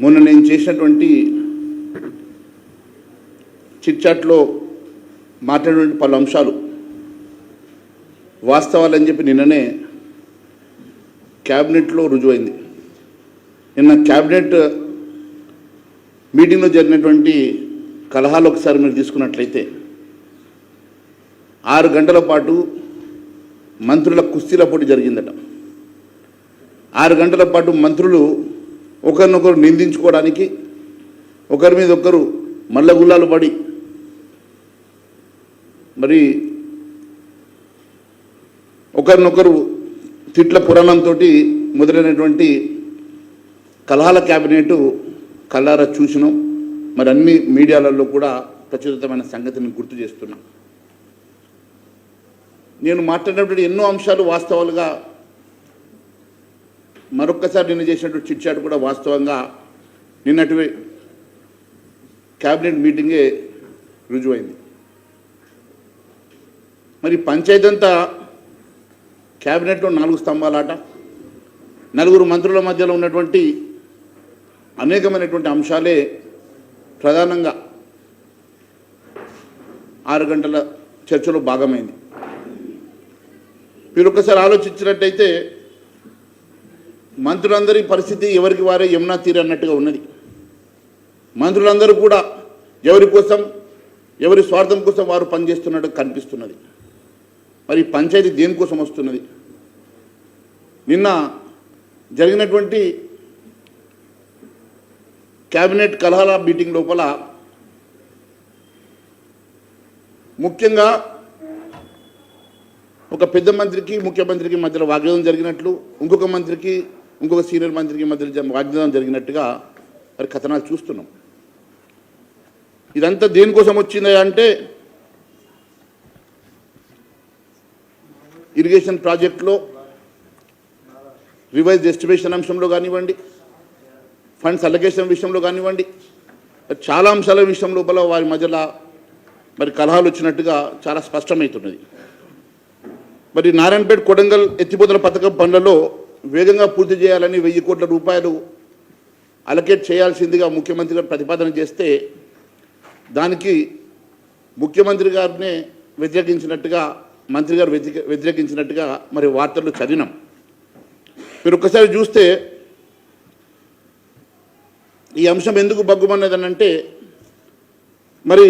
మొన్న నేను చేసినటువంటి చిట్చాట్లో మాట్లాడిన పలు అంశాలు వాస్తవాలని చెప్పి నిన్ననే క్యాబినెట్లో రుజువైంది. నిన్న క్యాబినెట్ మీటింగ్లో జరిగినటువంటి కలహాలు ఒకసారి మీరు తీసుకున్నట్లయితే 6 గంటల పాటు మంత్రుల కుస్తీల పోటీ జరిగిందట. 6 గంటల పాటు మంత్రులు ఒకరినొకరు నిందించుకోవడానికి, ఒకరి మీద ఒకరు మల్లగుల్లాలు పడి మరి ఒకరినొకరు తిట్ల పురాణంతో మొదలైనటువంటి కలహాల క్యాబినెట్ కళ్ళారా చూసినాం. మరి అన్ని మీడియాలలో కూడా ప్రచురితమైన సంగతిని గుర్తు చేస్తున్నాం. నేను మాట్లాడినటువంటి ఎన్నో అంశాలు వాస్తవాలుగా మరొక్కసారి నిన్న చేసినటువంటి చిట్చాట్ కూడా వాస్తవంగా నిన్నటి క్యాబినెట్ మీటింగే రుజువైంది. మరి పంచాయతీ అంతా క్యాబినెట్లో 4 స్తంభాలాట, 4 మంత్రుల మధ్యలో ఉన్నటువంటి అనేకమైనటువంటి అంశాలే ప్రధానంగా 6 గంటల చర్చలో భాగమైంది. మీరు ఒక్కసారి ఆలోచించినట్టయితే మంత్రులందరి పరిస్థితి ఎవరికి వారే యమునా తీరు అన్నట్టుగా ఉన్నది. మంత్రులందరూ కూడా ఎవరి కోసం, ఎవరి స్వార్థం కోసం వారు పనిచేస్తున్నట్టు కనిపిస్తున్నది. మరి పంచాయతీ దేనికోసం వస్తున్నది? నిన్న జరిగినటువంటి క్యాబినెట్ కలహాల మీటింగ్ లోపల ముఖ్యంగా ఒక పెద్ద మంత్రికి ముఖ్యమంత్రికి మధ్యలో వాగ్వాదం జరిగినట్లు, ఇంకొక మంత్రికి ఇంకొక సీనియర్ మంత్రికి మధ్య వాగ్వాదం జరిగినట్టుగా మరి కథనాలు చూస్తున్నాం. ఇదంతా దేనికోసం వచ్చింది అంటే ఇరిగేషన్ ప్రాజెక్టులో రివైజ్ ఎస్టిమేషన్ అంశంలో కానివ్వండి, ఫండ్స్ అలొకేషన్ విషయంలో కానివ్వండి, చాలా అంశాల విషయం లోపల వారి మధ్యలో మరి కలహాలు వచ్చినట్టుగా చాలా స్పష్టమవుతున్నది. మరి నారాయణపేట కొడంగల్ ఎత్తిపోతల పథకం పనులలో వేగంగా పూర్తి చేయాలని 1000 కోట్ల రూపాయలు అలొకేట్ చేయాల్సిందిగా ముఖ్యమంత్రి గారు ప్రతిపాదన చేస్తే దానికి ముఖ్యమంత్రి గారినే వ్యతిరేకించినట్టుగా, మంత్రి గారు వ్యతిరేకించినట్టుగా మరి వార్తలు చదివినాం. మీరు ఒక్కసారి చూస్తే ఈ అంశం ఎందుకు బగ్గుమన్నదనంటే మరి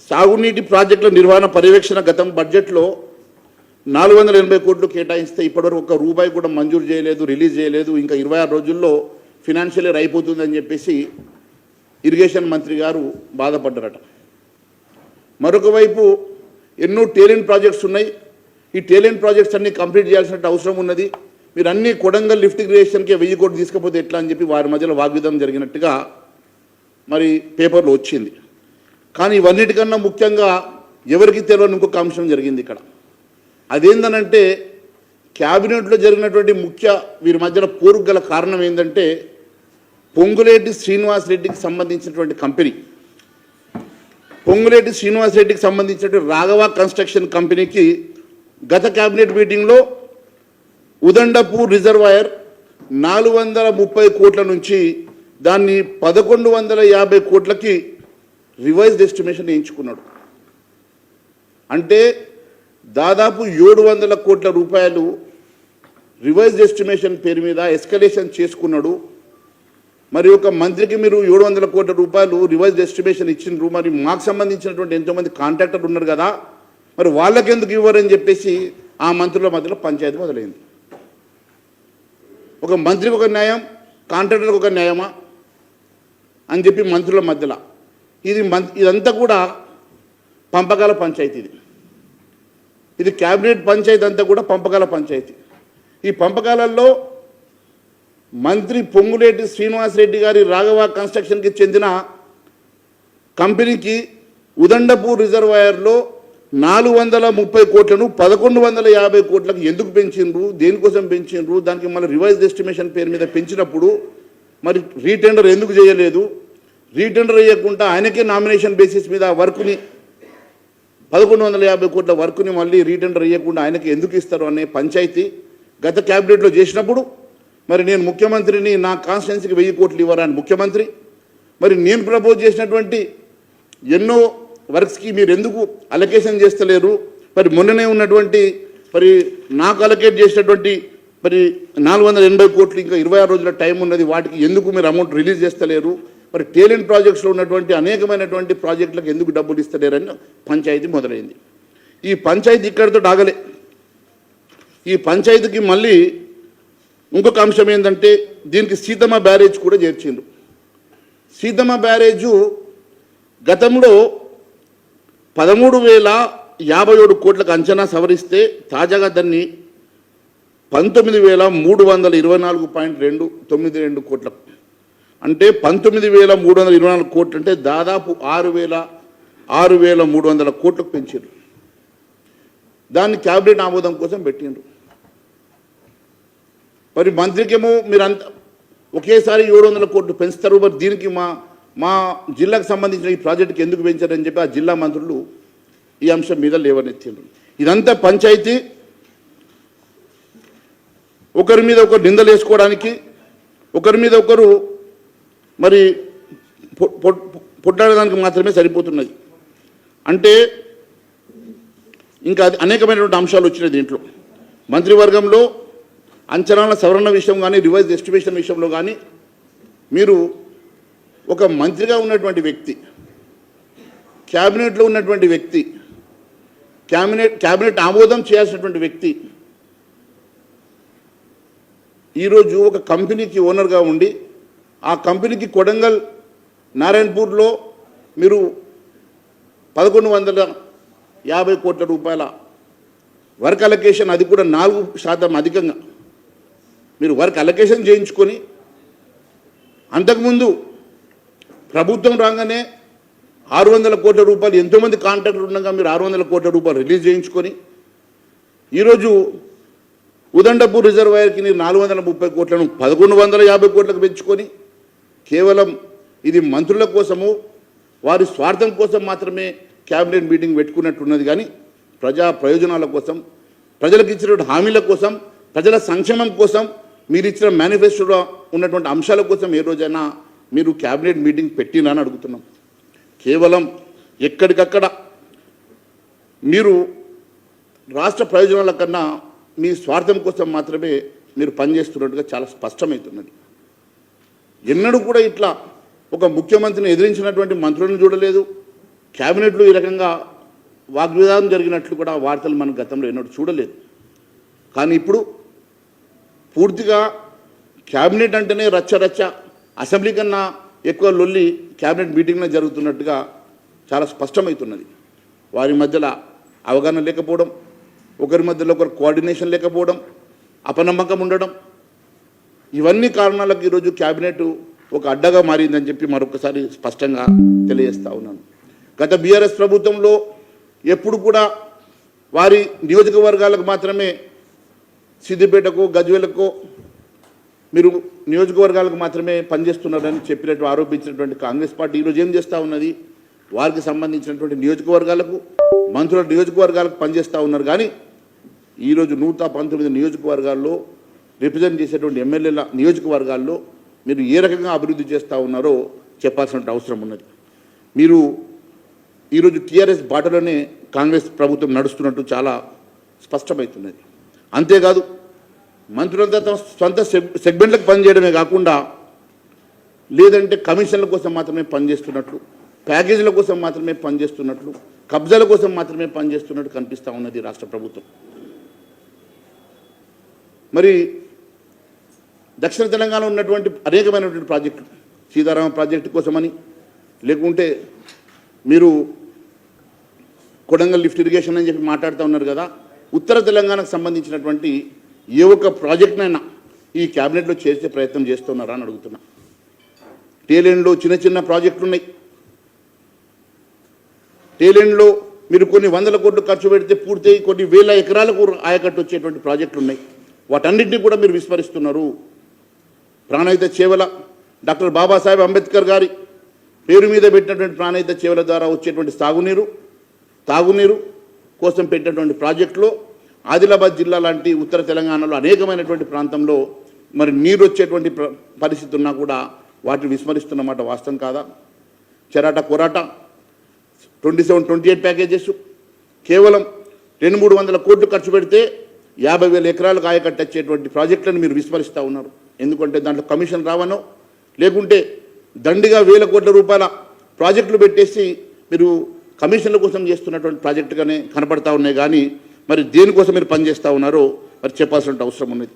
సాగునీటి ప్రాజెక్టుల నిర్వహణ పర్యవేక్షణ గతం బడ్జెట్లో 480 కోట్లు కేటాయిస్తే ఇప్పటివరకు ₹1 కూడా మంజూరు చేయలేదు, రిలీజ్ చేయలేదు. ఇంకా 26 రోజుల్లో ఫినాన్షియల్ ఇయర్ అయిపోతుందని చెప్పేసి ఇరిగేషన్ మంత్రి గారు బాధపడ్డారట. మరొక వైపు ఎన్నో టేలెంట్ ప్రాజెక్ట్స్ ఉన్నాయి. ఈ టేలెంట్ ప్రాజెక్ట్స్ అన్నీ కంప్లీట్ చేయాల్సిన అవసరం ఉన్నది. మీరు అన్ని కొడంగల్ లిఫ్ట్ ఇరిగేషన్కే 1000 కోట్లు తీసుకపోతే ఎట్లా అని చెప్పి వారి మధ్యలో వాగ్విదం జరిగినట్టుగా మరి పేపర్లో వచ్చింది. కానీ ఇవన్నిటికన్నా ముఖ్యంగా ఎవరికి తెలియని ఇంకొక అంశం జరిగింది ఇక్కడ. అదేందనంటే క్యాబినెట్లో జరిగినటువంటి వీరి మధ్యలో పోరుకు గల కారణం ఏంటంటే పొంగులేటి శ్రీనివాసరెడ్డికి సంబంధించినటువంటి కంపెనీ, పొంగులేటి శ్రీనివాసరెడ్డికి సంబంధించినటువంటి రాఘవ కన్స్ట్రక్షన్ కంపెనీకి గత క్యాబినెట్ మీటింగ్లో ఉదండపూర్ రిజర్వాయర్ 430 కోట్ల నుంచి దాన్ని 1150 కోట్లకి రివైజ్డ్ ఎస్టిమేషన్ వేయించుకున్నాడు. అంటే దాదాపు 700 కోట్ల రూపాయలు రివైజ్డ్ ఎస్టిమేషన్ పేరు మీద ఎస్కలేషన్ చేసుకున్నాడు. మరి ఒక మంత్రికి మీరు 700 కోట్ల రూపాయలు రివైజ్డ్ ఎస్టిమేషన్ ఇచ్చిండ్రు, మరి మాకు సంబంధించినటువంటి ఎంతోమంది కాంట్రాక్టర్లు ఉన్నారు కదా, మరి వాళ్ళకెందుకు ఇవ్వరని చెప్పేసి ఆ మంత్రుల మధ్యలో పంచాయతీ మొదలైంది. ఒక మంత్రికి ఒక న్యాయం, కాంట్రాక్టర్కి ఒక న్యాయమా అని చెప్పి మంత్రుల మధ్యలో ఇదంతా కూడా పంపకాల పంచాయతీ. ఇది క్యాబినెట్ పంచాయతీ అంతా కూడా పంపకాల పంచాయతీ. ఈ పంపకాలలో మంత్రి పొంగులేటి శ్రీనివాసరెడ్డి గారి రాఘవ కన్స్ట్రక్షన్కి చెందిన కంపెనీకి ఉదండపూర్ రిజర్వాయర్లో 430 కోట్లను 1150 కోట్లకు ఎందుకు పెంచిండ్రు, దేనికోసం పెంచిండ్రు, దానికి మళ్ళీ రివైజ్డ్ ఎస్టిమేషన్ పేరు మీద పెంచినప్పుడు మరి రీటెండర్ ఎందుకు చేయలేదు, రీటెండర్ చేయకుండా ఆయనకే నామినేషన్ బేసిస్ మీద వర్క్ని 1150 కోట్ల వర్క్ని మళ్ళీ రీటెండర్ చేయకుండా ఆయనకి ఎందుకు ఇస్తారు అనే పంచాయతీ గత క్యాబినెట్లో చేసినప్పుడు మరి నేను ముఖ్యమంత్రిని, నా కాన్స్టిట్యున్సీకి 1000 కోట్లు ఇవ్వరా అని ముఖ్యమంత్రి, మరి నేను ప్రపోజ్ చేసినటువంటి ఎన్నో వర్క్స్కి మీరు ఎందుకు అలొకేషన్ చేస్తలేరు? మరి మొన్ననే ఉన్నటువంటి మరి నాకు అలొకేట్ చేసినటువంటి మరి 480 కోట్లు ఇంకా 26 రోజుల టైం ఉన్నది, వాటికి ఎందుకు మీరు అమౌంట్ రిలీజ్ చేస్తలేరు? మరి టేలెంట్ ప్రాజెక్ట్స్లో ఉన్నటువంటి అనేకమైనటువంటి ప్రాజెక్టులకు ఎందుకు డబ్బులు ఇస్తలేరని పంచాయతీ మొదలైంది. ఈ పంచాయతీ ఇక్కడితో ఆగలే. ఈ పంచాయతీకి మళ్ళీ ఇంకొక అంశం ఏంటంటే దీనికి సీతమ్మ బ్యారేజ్ కూడా చేర్చిండ్రు. సీతమ్మ బ్యారేజు గతంలో 13,057 కోట్లకు అంచనా సవరిస్తే తాజాగా దాన్ని 19,324.292 కోట్లకు, అంటే 19,324 కోట్లు, అంటే దాదాపు 6,300 కోట్లకు పెంచారు. దాన్ని క్యాబినెట్ ఆమోదం కోసం పెట్టిండ్రు. మరి మంత్రికేమో మీరు అంత ఒకేసారి 700 కోట్లు పెంచుతారు, మరి దీనికి మా జిల్లాకు సంబంధించిన ఈ ప్రాజెక్టుకి ఎందుకు పెంచారని చెప్పి ఆ జిల్లా మంత్రులు ఈ అంశం మీద లేవనెత్తిండ్రు. ఇదంతా పంచాయతీ ఒకరి మీద ఒకరు నిందలు వేసుకోవడానికి, ఒకరి మీద ఒకరు మరి పొట్టాడడానికి మాత్రమే సరిపోతున్నది. అంటే ఇంకా అనేకమైనటువంటి అంశాలు వచ్చినాయి దీంట్లో. మంత్రివర్గంలో అంచనాల సవరణ విషయం కానీ, రివైజ్ ఎస్టిమేషన్ విషయంలో కానీ మీరు ఒక మంత్రిగా ఉన్నటువంటి వ్యక్తి, క్యాబినెట్లో ఉన్నటువంటి వ్యక్తి, క్యాబినెట్ ఆమోదం చేయాల్సినటువంటి వ్యక్తి ఈరోజు ఒక కంపెనీకి ఓనర్గా ఉండి ఆ కంపెనీకి కొడంగల్ నారాయణపూర్లో మీరు 1,150 కోట్ల రూపాయల వర్క్ అలొకేషన్, అది కూడా 4% అధికంగా మీరు వర్క్ అలొకేషన్ చేయించుకొని, అంతకుముందు ప్రభుత్వం రాగానే 600 కోట్ల రూపాయలు ఎంతోమంది కాంట్రాక్టర్లు ఉండగా మీరు 600 కోట్ల రూపాయలు రిలీజ్ చేయించుకొని, ఈరోజు ఉదండపూర్ రిజర్వాయర్కి మీరు 430 కోట్లను 1,150 కోట్లకు పెంచుకొని, కేవలం ఇది మంత్రుల కోసము వారి స్వార్థం కోసం మాత్రమే క్యాబినెట్ మీటింగ్ పెట్టుకున్నట్టున్నది. కానీ ప్రజా ప్రయోజనాల కోసం, ప్రజలకు ఇచ్చిన హామీల కోసం, ప్రజల సంక్షేమం కోసం, మీరు ఇచ్చిన మేనిఫెస్టోలో ఉన్నటువంటి అంశాల కోసం ఏ రోజైనా మీరు క్యాబినెట్ మీటింగ్ పెట్టినా అని అడుగుతున్నాం. కేవలం ఎక్కడికక్కడ మీరు రాష్ట్ర ప్రయోజనాల కన్నా మీ స్వార్థం కోసం మాత్రమే మీరు పనిచేస్తున్నట్టుగా చాలా స్పష్టమవుతున్నది. ఎన్నడూ కూడా ఇట్లా ఒక ముఖ్యమంత్రిని ఎదిరించినటువంటి మంత్రులను చూడలేదు. క్యాబినెట్లో ఈ రకంగా వాగ్వివాదం జరిగినట్లు కూడా వార్తలు మనం గతంలో ఎన్నడూ చూడలేదు. కానీ ఇప్పుడు పూర్తిగా క్యాబినెట్ అంటేనే రచ్చ, అసెంబ్లీ కన్నా ఎక్కువ లొల్లి క్యాబినెట్ మీటింగ్లో జరుగుతున్నట్టుగా చాలా స్పష్టమవుతున్నది. వారి మధ్యలో అవగాహన లేకపోవడం, ఒకరి మధ్యలో ఒకరు కోఆర్డినేషన్ లేకపోవడం, అపనమ్మకం ఉండడం, ఇవన్నీ కారణాలకు ఈరోజు క్యాబినెట్ ఒక అడ్డగా మారిందని చెప్పి మరొకసారి స్పష్టంగా తెలియజేస్తూ ఉన్నాను. గత బీఆర్ఎస్ ప్రభుత్వంలో ఎప్పుడు కూడా వారి నియోజకవర్గాలకు మాత్రమే, సిద్దిపేటకు, గజ్వేలకు మీరు నియోజకవర్గాలకు మాత్రమే పనిచేస్తున్నారని చెప్పినట్టు ఆరోపించినటువంటి కాంగ్రెస్ పార్టీ ఈరోజు ఏం చేస్తూ ఉన్నది? వారికి సంబంధించినటువంటి నియోజకవర్గాలకు, మంత్రుల నియోజకవర్గాలకు పనిచేస్తూ ఉన్నారు. కానీ ఈరోజు 119 నియోజకవర్గాల్లో రిప్రజెంట్ చేసేటువంటి ఎమ్మెల్యేల నియోజకవర్గాల్లో మీరు ఏ రకంగా అభివృద్ధి చేస్తూ ఉన్నారో చెప్పాల్సిన అవసరం ఉన్నది. మీరు ఈరోజు టీఆర్ఎస్ బాటలోనే కాంగ్రెస్ ప్రభుత్వం నడుస్తున్నట్టు చాలా స్పష్టమవుతున్నది. అంతేకాదు మంత్రులంతా తమ సొంత సెగ్మెంట్లకు పనిచేయడమే కాకుండా, లేదంటే కమిషన్ల కోసం మాత్రమే పనిచేస్తున్నట్లు, ప్యాకేజీల కోసం మాత్రమే పనిచేస్తున్నట్లు, కబ్జాల కోసం మాత్రమే పనిచేస్తున్నట్టు కనిపిస్తూ ఉన్నది రాష్ట్ర ప్రభుత్వం. మరి దక్షిణ తెలంగాణ ఉన్నటువంటి అనేకమైనటువంటి ప్రాజెక్టులు, సీతారామ ప్రాజెక్టు కోసమని, లేకుంటే మీరు కొడంగల్ లిఫ్ట్ ఇరిగేషన్ అని చెప్పి మాట్లాడుతూ ఉన్నారు కదా, ఉత్తర తెలంగాణకు సంబంధించినటువంటి ఏ ఒక్క ప్రాజెక్టునైనా ఈ క్యాబినెట్లో చేర్చే ప్రయత్నం చేస్తున్నారా అని అడుగుతున్నా. టేలెండ్లో చిన్న ప్రాజెక్టులు ఉన్నాయి. టేలెండ్లో మీరు కొన్ని 100 కోట్లు ఖర్చు పెడితే పూర్తి కొన్ని వేల ఎకరాలకు ఆయకట్టు వచ్చేటువంటి ప్రాజెక్టులు ఉన్నాయి. వాటన్నింటినీ కూడా మీరు విస్మరిస్తున్నారు. ప్రాణహిత చేవల, డాక్టర్ బాబాసాహెబ్ అంబేద్కర్ గారి పేరు మీద పెట్టినటువంటి ప్రాణహిత చేవల ద్వారా వచ్చేటువంటి తాగునీరు కోసం పెట్టినటువంటి ప్రాజెక్టులో ఆదిలాబాద్ జిల్లా లాంటి ఉత్తర తెలంగాణలో అనేకమైనటువంటి ప్రాంతంలో మరి నీరు వచ్చేటువంటి పరిస్థితి ఉన్నా కూడా వాటిని విస్మరిస్తున్నమాట వాస్తవం కాదా? చెరాట కొరాట 27-28 ప్యాకేజెస్ కేవలం 200-300 కోట్లు ఖర్చు పెడితే 50,000 ఎకరాలకు ఆయకట్టచ్చేటువంటి ప్రాజెక్టులను మీరు విస్మరిస్తూ ఉన్నారు. ఎందుకంటే దాంట్లో కమిషన్ రావనో లేకుంటే దండిగా 1,000 కోట్ల రూపాయల ప్రాజెక్టులు పెట్టేసి మీరు కమిషన్ల కోసం చేస్తున్నటువంటి ప్రాజెక్టుగానే కనపడతా ఉన్నాయి. కానీ మరి దేనికోసం మీరు పనిచేస్తూ ఉన్నారో మరి చెప్పాల్సిన అవసరం ఉన్నది.